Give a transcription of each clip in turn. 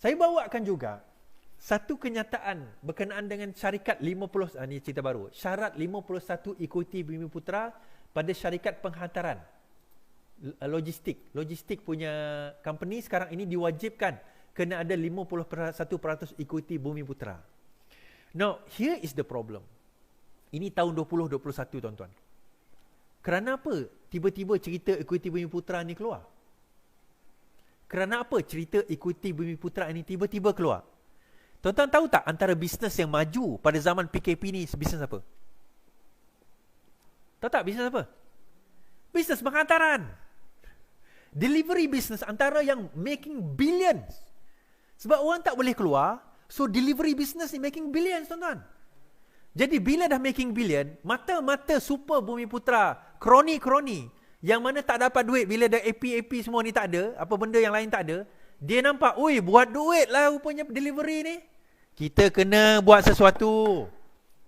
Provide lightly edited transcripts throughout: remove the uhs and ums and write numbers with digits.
Saya bawakan juga satu kenyataan berkenaan dengan syarikat 50, ni cerita baru. Syarat 51 ikuti Bumiputera pada syarikat penghantaran logistik punya company sekarang ini diwajibkan kena ada 51% ikuti Bumiputera. Now, here is the problem. Ini tahun 2021, tuan-tuan. Kerana apa tiba-tiba cerita ikuti Bumiputera ni keluar? Kerana apa cerita ikuti Bumiputera ni tiba-tiba keluar? Tuan-tuan tahu tak antara bisnes yang maju pada zaman PKP ni bisnes apa? Tahu tak bisnes apa? Bisnes penghantaran. Delivery business antara yang making billions. Sebab orang tak boleh keluar, so delivery business ni making billions, tuan-tuan. Jadi bila dah making billion, mata-mata super Bumiputera, kroni-kroni, yang mana tak dapat duit bila dah AP semua ni tak ada, apa benda yang lain tak ada, dia nampak, oi buat duit lah rupanya delivery ni. Kita kena buat sesuatu.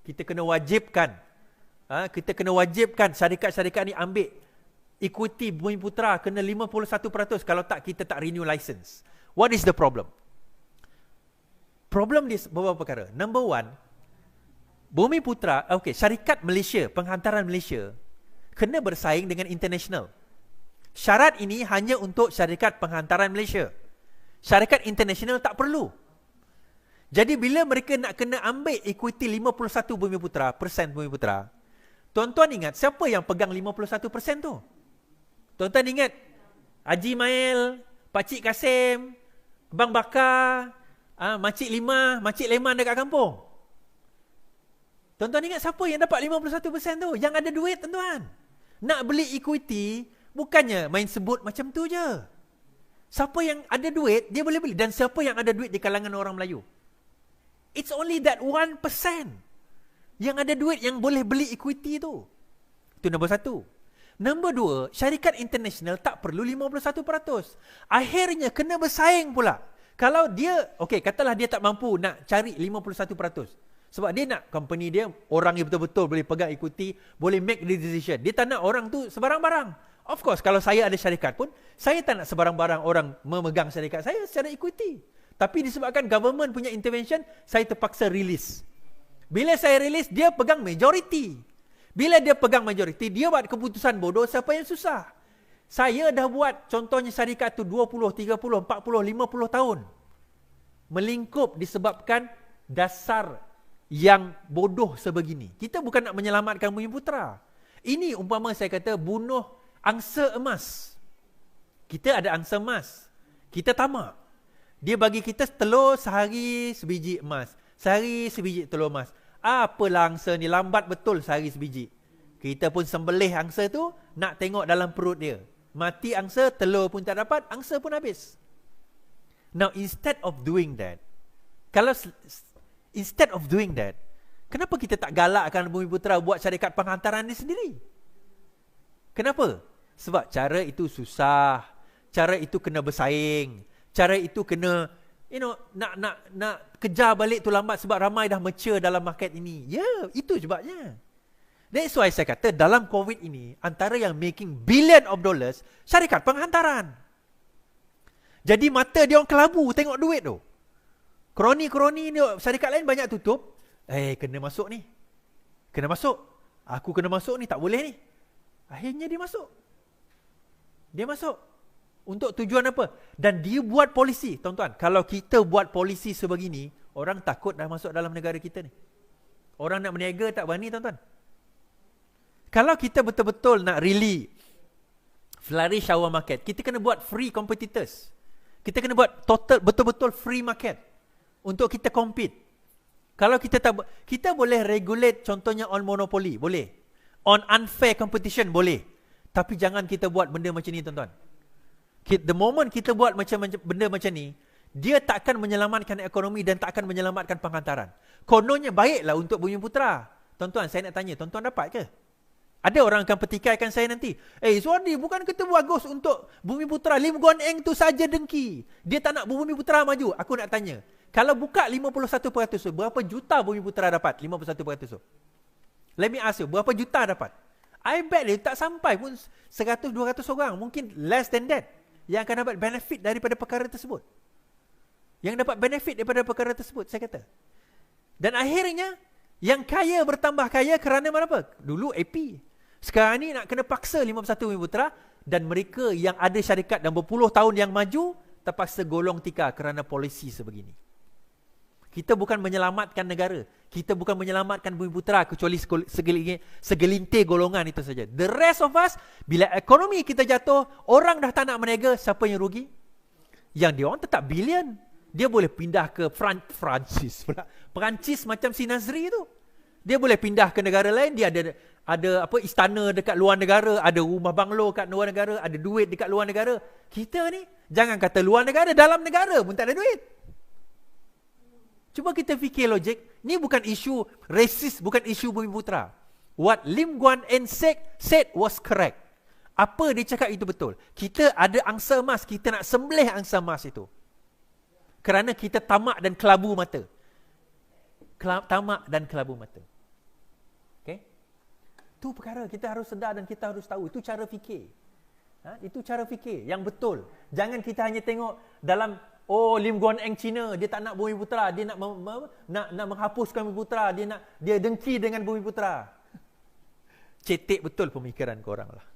Kita kena wajibkan. Kita kena wajibkan syarikat-syarikat ni ambil ikuti Bumiputera kena 51%. Kalau tak, kita tak renew license. What is the problem? Problem di beberapa perkara. Number one, Bumiputera, syarikat Malaysia, penghantaran Malaysia, kena bersaing dengan international. Syarat ini hanya untuk syarikat penghantaran Malaysia. Syarikat international tak perlu. Jadi bila mereka nak kena ambil ikuti 51 Bumiputera, tuan-tuan ingat siapa yang pegang 51% tu? Tuan-tuan ingat Haji Mail, Pakcik Kasim, Abang Bakar, Makcik Lima, Makcik Leman dekat kampung. Tuan-tuan ingat siapa yang dapat 51% tu? Yang ada duit, tuan-tuan. Nak beli equity, bukannya main sebut macam tu je. Siapa yang ada duit, dia boleh beli. Dan siapa yang ada duit di kalangan orang Melayu? It's only that 1% yang ada duit yang boleh beli equity tu. Itu nombor satu. Nombor dua, syarikat international tak perlu 51%. Akhirnya kena bersaing pula. Kalau dia, katalah dia tak mampu nak cari 51%. Sebab dia nak company dia, orang yang betul-betul boleh pegang ikuti, boleh make the decision. Dia tak nak orang tu sebarang-barang. Of course, kalau saya ada syarikat pun, saya tak nak sebarang-barang orang memegang syarikat saya secara ikuti. Tapi disebabkan government punya intervention, saya terpaksa release. Bila saya release, dia pegang majority. Bila dia pegang majority, dia buat keputusan bodoh, siapa yang susah? Saya dah buat, contohnya syarikat tu 20, 30, 40, 50 tahun. Melingkup disebabkan dasar yang bodoh sebegini. Kita bukan nak menyelamatkan Bumiputera. Ini umpama saya kata bunuh angsa emas. Kita ada angsa emas. Kita tamak. Dia bagi kita telur sehari sebiji emas. Sehari sebiji telur emas. Apalah angsa ni, lambat betul sehari sebiji. Kita pun sembelih angsa tu, nak tengok dalam perut dia. Mati angsa, telur pun tak dapat, angsa pun habis. Now instead of doing that, kenapa kita tak galakkan Bumiputera buat syarikat penghantaran ni sendiri? Kenapa? Sebab cara itu susah, cara itu kena bersaing, cara itu kena nak kejar balik tu lambat sebab ramai dah mature dalam market ini. Itu sebabnya. That's why saya kata dalam COVID ini, antara yang making billion of dollars, syarikat penghantaran. Jadi mata dia orang kelabu tengok duit tu. Kroni-kroni ni, syarikat lain banyak tutup. Kena masuk ni. Kena masuk. Aku kena masuk ni, tak boleh ni. Akhirnya dia masuk. Dia masuk. Untuk tujuan apa? Dan dia buat polisi. Tuan-tuan, kalau kita buat polisi sebegini, orang takut dah masuk dalam negara kita ni. Orang nak berniaga tak berani, tuan-tuan. Kalau kita betul-betul nak really flourish our market, kita kena buat free competitors. Kita kena buat total betul-betul free market untuk kita compete. Kalau kita tak, kita boleh regulate contohnya on monopoly, boleh. On unfair competition, boleh. Tapi jangan kita buat benda macam ni, tuan-tuan. The moment kita buat benda macam ni, dia tak akan menyelamatkan ekonomi dan tak akan menyelamatkan penghantaran. Kononnya baiklah untuk Bumiputera. Tuan-tuan, saya nak tanya, tuan-tuan dapat ke? Ada orang akan petikaikan saya nanti. Suadi, bukan kita bagus untuk Bumiputera. Lim Guan Eng tu saja dengki. Dia tak nak Bumiputera maju. Aku nak tanya, kalau buka 51%, berapa juta Bumiputera dapat? 51%. Let me ask you, berapa juta dapat? I bet dia tak sampai pun 100-200 orang. Mungkin less than that yang akan dapat benefit daripada perkara tersebut. yang dapat benefit daripada perkara tersebut, saya kata. Dan akhirnya, yang kaya bertambah kaya kerana apa? Dulu AP. Sekarang ni nak kena paksa 51 Bumiputera, dan mereka yang ada syarikat dan berpuluh tahun yang maju, terpaksa golong tikar kerana polisi sebegini. Kita bukan menyelamatkan negara. Kita bukan menyelamatkan Bumiputera kecuali segelintir golongan itu saja. The rest of us, bila ekonomi kita jatuh, orang dah tak nak berniaga, siapa yang rugi? Yang dia orang tetap bilion. Dia boleh pindah ke Perancis macam si Nazri tu. Dia boleh pindah ke negara lain, dia ada istana dekat luar negara, ada rumah banglo kat luar negara, ada duit dekat luar negara. Kita ni, jangan kata luar negara, dalam negara pun tak ada duit. Cuba kita fikir logik, ni bukan isu rasis, bukan isu Bumiputera. What Lim Guan Eng said was correct. Apa dia cakap itu betul. Kita ada angsa emas, kita nak sembelih angsa emas itu. Kerana kita tamak dan kelabu mata. Tamak dan kelabu mata. Okay? Itu perkara kita harus sedar dan kita harus tahu. Itu cara fikir. Itu cara fikir yang betul. Jangan kita hanya tengok dalam, Lim Guan Eng Cina, dia tak nak Bumiputera, dia nak menghapuskan Bumiputera, dia dengki dengan Bumiputera. Cetek betul pemikiran korang lah.